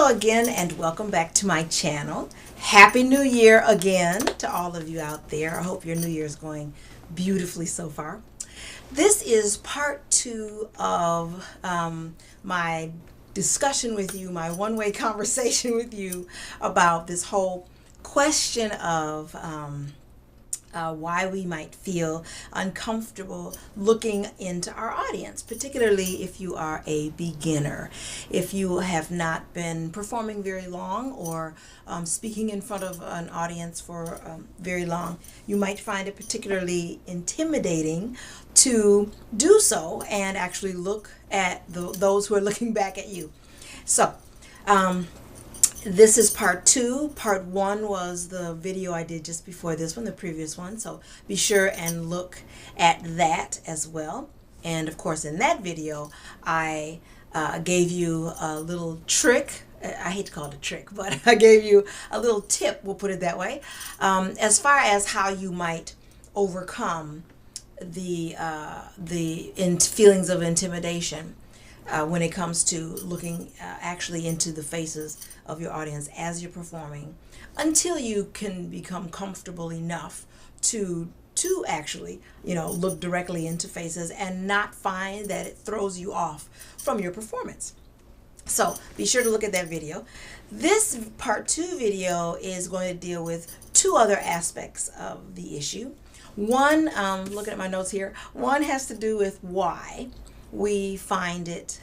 Hello again and welcome back to my channel. Happy New Year again to all of you out there. I hope your New Year is going beautifully so far. This is part two of my discussion with you, my one-way conversation with you about this whole question of why we might feel uncomfortable looking into our audience, particularly if you are a beginner. If you have not been performing very long or speaking in front of an audience for very long, you might find it particularly intimidating to do so and actually look at those who are looking back at you. So, this is part two. Part one was the video I did just before this one, the previous one. So be sure and look at that as well. And of course, in that video, I gave you a little trick. I hate to call it a trick, but I gave you a little tip, we'll put it that way, as far as how you might overcome the feelings of intimidation when it comes to looking actually into the faces of your audience as you're performing, until you can become comfortable enough to actually, look directly into faces and not find that it throws you off from your performance. So be sure to look at that video. This part two video is going to deal with two other aspects of the issue. One, looking at my notes here, one has to do with why we find it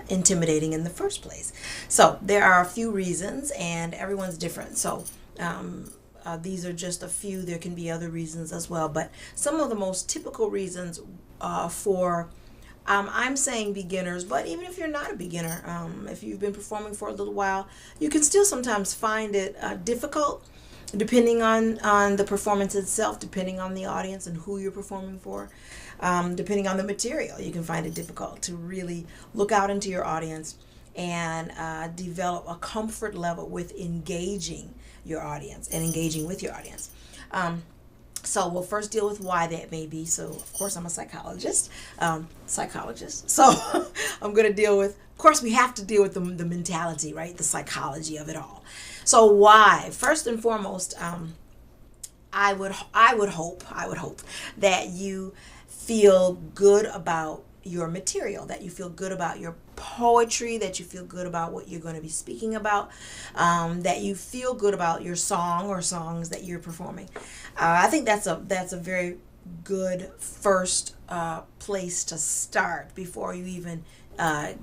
intimidating in the first place. So there are a few reasons, and everyone's different. So these are just a few. There can be other reasons as well, but some of the most typical reasons for I'm saying beginners, but even if you're not a beginner, if you've been performing for a little while, you can still sometimes find it difficult, depending on the performance itself, depending on the audience and who you're performing for. Depending on the material, you can find it difficult to really look out into your audience and develop a comfort level with engaging your audience and engaging with your audience. So we'll first deal with why that may be. So of course I'm a psychologist. So I'm going to deal with, of course we have to deal with the mentality, right? The psychology of it all. So why? First and foremost, I would hope that you feel good about your material, that you feel good about your poetry, that you feel good about what you're going to be speaking about, that you feel good about your song or songs that you're performing. I think that's a very good first place to start before you even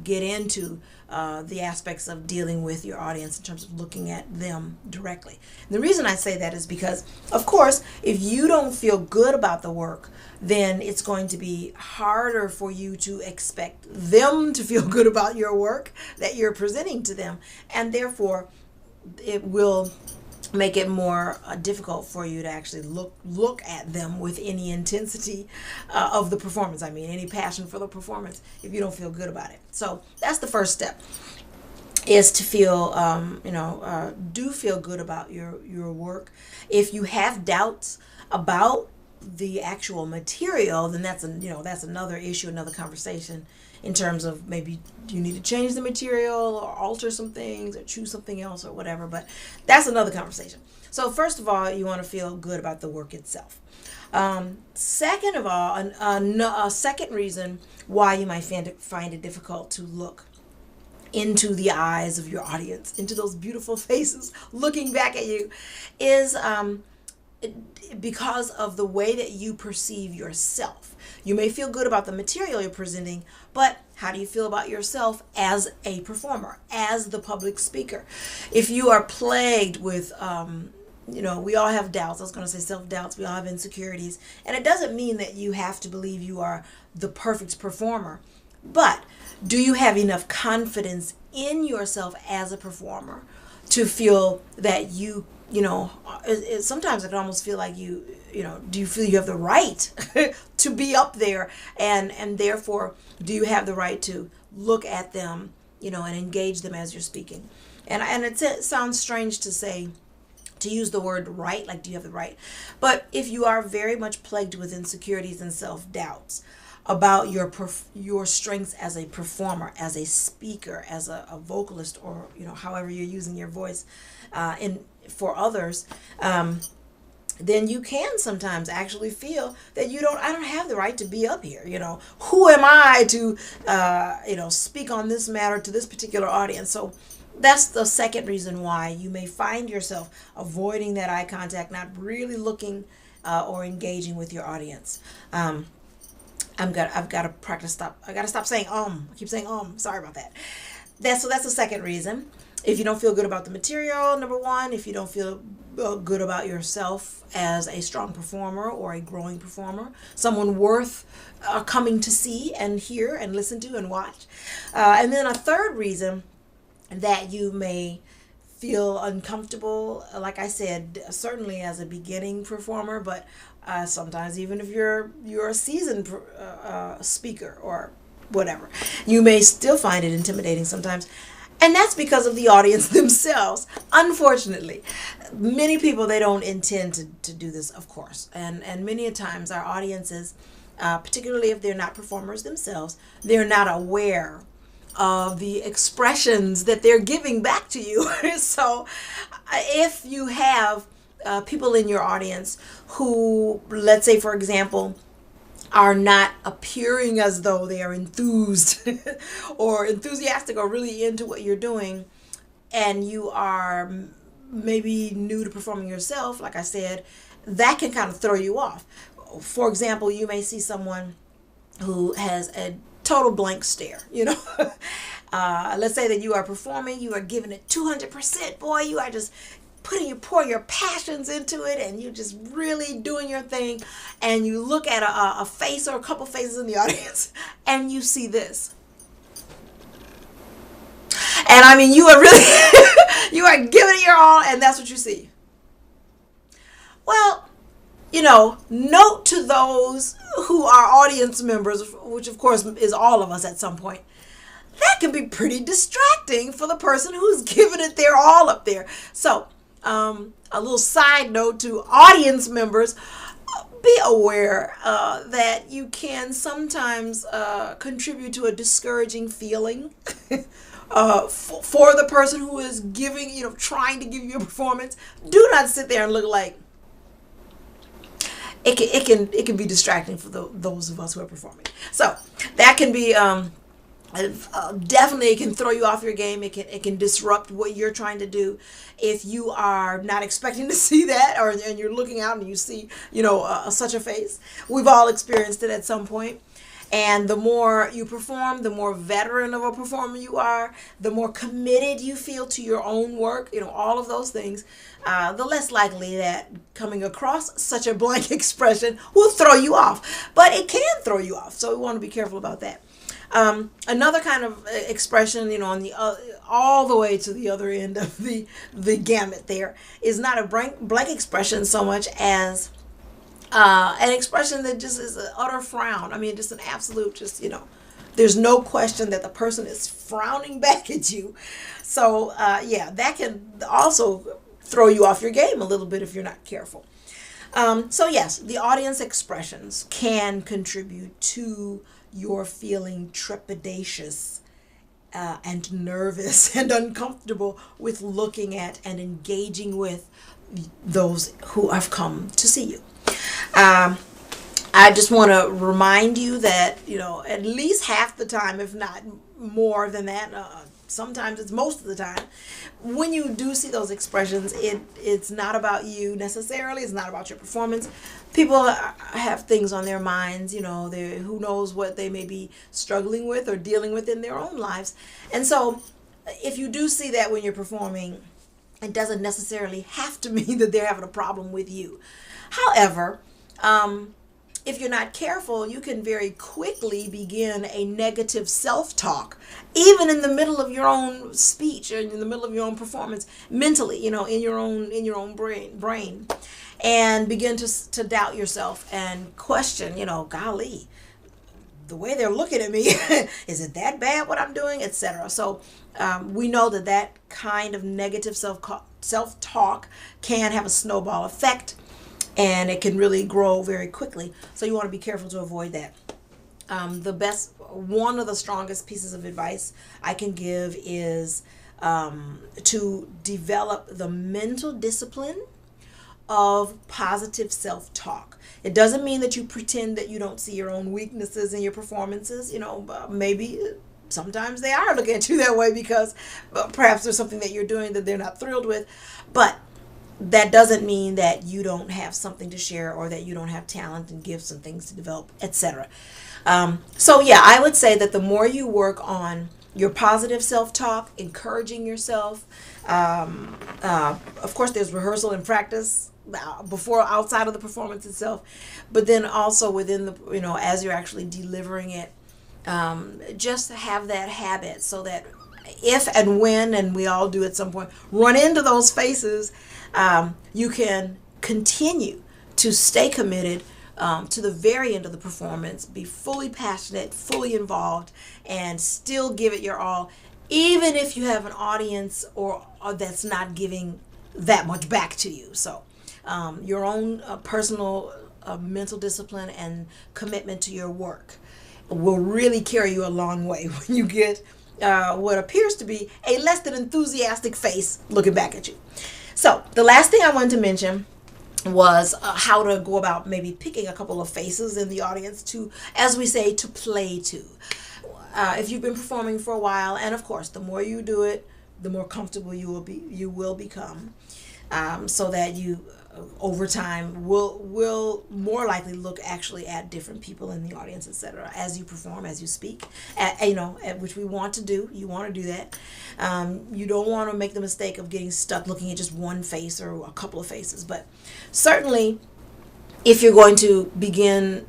get into the aspects of dealing with your audience in terms of looking at them directly. And the reason I say that is because, of course, if you don't feel good about the work, then it's going to be harder for you to expect them to feel good about your work that you're presenting to them. And therefore, it will make it more difficult for you to actually look at them with any intensity of the performance. I mean, any passion for the performance if you don't feel good about it. So that's the first step, is to feel, do feel good about your work. If you have doubts about the actual material, then that's another issue, another conversation, in terms of maybe you need to change the material or alter some things or choose something else or whatever, but that's another conversation. So first of all, you want to feel good about the work itself. Second of all, a second reason why you might find it difficult to look into the eyes of your audience, into those beautiful faces looking back at you, is because of the way that you perceive yourself. You may feel good about the material you're presenting, but how do you feel about yourself as a performer, as the public speaker? If you are plagued with, we all have doubts. I was going to say self-doubts. We all have insecurities. And it doesn't mean that you have to believe you are the perfect performer. But do you have enough confidence in yourself as a performer to feel that sometimes I can almost feel like do you feel you have the right to be up there, and therefore do you have the right to look at them, and engage them as you're speaking? And it sounds strange to use the word right, like do you have the right? But if you are very much plagued with insecurities and self-doubts, about your strengths as a performer, as a speaker, as a vocalist, or however you're using your voice in for others, then you can sometimes actually feel that I don't have the right to be up here. Who am I to speak on this matter to this particular audience? So that's the second reason why you may find yourself avoiding that eye contact, not really looking or engaging with your audience. I've got to practice stop. I got to stop saying I keep saying Sorry about that. That's the second reason. If you don't feel good about the material, number one, if you don't feel good about yourself as a strong performer or a growing performer, someone worth coming to see and hear and listen to and watch. And then a third reason that you may feel uncomfortable, like I said, certainly as a beginning performer, but sometimes even if you're a seasoned speaker or whatever, you may still find it intimidating sometimes. And that's because of the audience themselves. Unfortunately, many people, they don't intend to do this, of course. And many a times our audiences, particularly if they're not performers themselves, they're not aware of the expressions that they're giving back to you. So if you have people in your audience who, let's say, for example, are not appearing as though they are enthused or enthusiastic or really into what you're doing, and you are maybe new to performing yourself, like I said, that can kind of throw you off. For example, you may see someone who has a total blank stare, let's say that you are performing, you are giving it 200%, boy, you are just pouring your passions into it, and you're just really doing your thing, and you look at a face or a couple faces in the audience, and you see this. And I mean, you are really, you are giving it your all, and that's what you see. Well, note to those who are audience members, which of course is all of us at some point, that can be pretty distracting for the person who's giving it their all up there. So, a little side note to audience members, be aware that you can sometimes contribute to a discouraging feeling for the person who is giving, trying to give you a performance. Do not sit there and look like it can be distracting for those of us who are performing. So that can be definitely, it can throw you off your game. It can disrupt what you're trying to do if you are not expecting to see that, and you're looking out and you see such a face. We've all experienced it at some point. And the more you perform, the more veteran of a performer you are, the more committed you feel to your own work, all of those things, the less likely that coming across such a blank expression will throw you off. But it can throw you off, so we want to be careful about that. Another kind of expression, on the all the way to the other end of the gamut there, is not a blank expression so much as an expression that just is an utter frown. I mean, just an absolute, there's no question that the person is frowning back at you. So, that can also throw you off your game a little bit if you're not careful. So yes, the audience expressions can contribute to your feeling trepidatious and nervous and uncomfortable with looking at and engaging with those who have come to see you. I just want to remind you that, at least half the time, if not more than that, sometimes it's most of the time, when you do see those expressions, it's not about you necessarily. It's not about your performance. People have things on their minds, who knows what they may be struggling with or dealing with in their own lives. And so if you do see that when you're performing, it doesn't necessarily have to mean that they're having a problem with you. However, if you're not careful, you can very quickly begin a negative self-talk, even in the middle of your own speech or in the middle of your own performance, mentally, in your own brain, and begin to doubt yourself and question, golly, the way they're looking at me, is it that bad what I'm doing, etc. So we know that kind of negative self-talk can have a snowball effect, and it can really grow very quickly. So you want to be careful to avoid that. one of the strongest pieces of advice I can give is to develop the mental discipline of positive self-talk. It doesn't mean that you pretend that you don't see your own weaknesses in your performances. Maybe sometimes they are looking at you that way because perhaps there's something that you're doing that they're not thrilled with. But that doesn't mean that you don't have something to share or that you don't have talent and gifts and things to develop, etc. So yeah, I would say that the more you work on your positive self-talk, encouraging yourself, of course there's rehearsal and practice before, outside of the performance itself, but then also within the, as you're actually delivering it, just have that habit so that if and when, and we all do at some point, run into those faces, you can continue to stay committed to the very end of the performance, be fully passionate, fully involved, and still give it your all, even if you have an audience or that's not giving that much back to you. So your own personal mental discipline and commitment to your work will really carry you a long way when you get what appears to be a less than enthusiastic face looking back at you. So the last thing I wanted to mention was how to go about maybe picking a couple of faces in the audience to, as we say, to play to. If you've been performing for a while, and of course, the more you do it, the more comfortable you will become, so that you over time will more likely look actually at different people in the audience, etc., as you perform, as you speak, which we want to do. You want to do that. You don't want to make the mistake of getting stuck looking at just one face or a couple of faces. But certainly, if you're going to begin,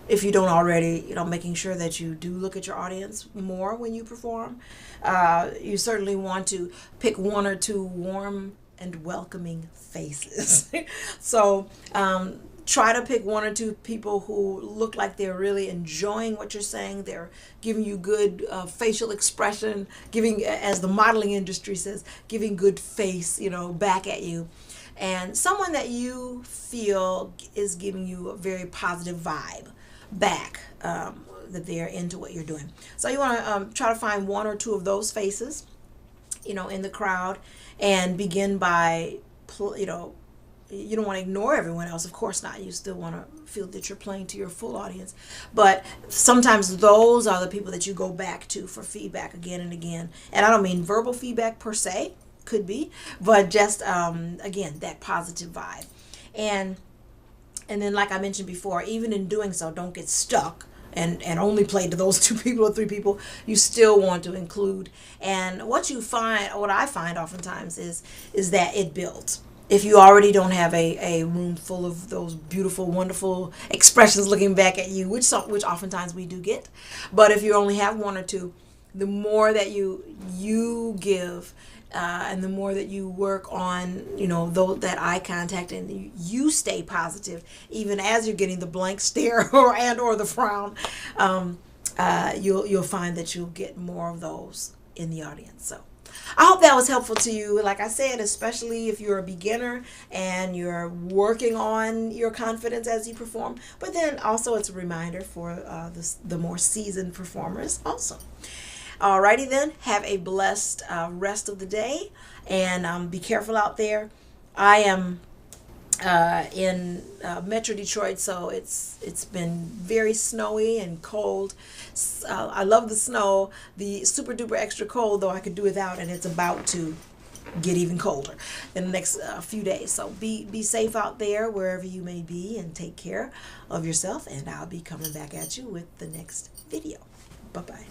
if you don't already, making sure that you do look at your audience more when you perform, you certainly want to pick one or two warm and welcoming faces. So try to pick one or two people who look like they're really enjoying what you're saying. They're giving you good facial expression, giving, as the modeling industry says, giving good face, back at you. And someone that you feel is giving you a very positive vibe back, that they're into what you're doing. So you want to try to find one or two of those faces, in the crowd, and begin by, you don't want to ignore everyone else. Of course not. You still want to feel that you're playing to your full audience. But sometimes those are the people that you go back to for feedback again and again. And I don't mean verbal feedback per se, could be, but just, again, that positive vibe. And then, like I mentioned before, even in doing so, don't get stuck and only play to those two people or three people. You still want to include. And what I find oftentimes is that it builds. If you already don't have a room full of those beautiful, wonderful expressions looking back at you, which oftentimes we do get, but if you only have one or two, the more that you give, and the more that you work on, that eye contact, and you stay positive, even as you're getting the blank stare or the frown, you'll find that you'll get more of those in the audience. So I hope that was helpful to you. Like I said, especially if you're a beginner and you're working on your confidence as you perform, but then also it's a reminder for the more seasoned performers also. Alrighty then, have a blessed rest of the day, and be careful out there. I am in Metro Detroit, so it's been very snowy and cold. I love the snow. The super duper extra cold, though, I could do without, and it's about to get even colder in the next few days. So be safe out there wherever you may be, and take care of yourself, and I'll be coming back at you with the next video. Bye-bye.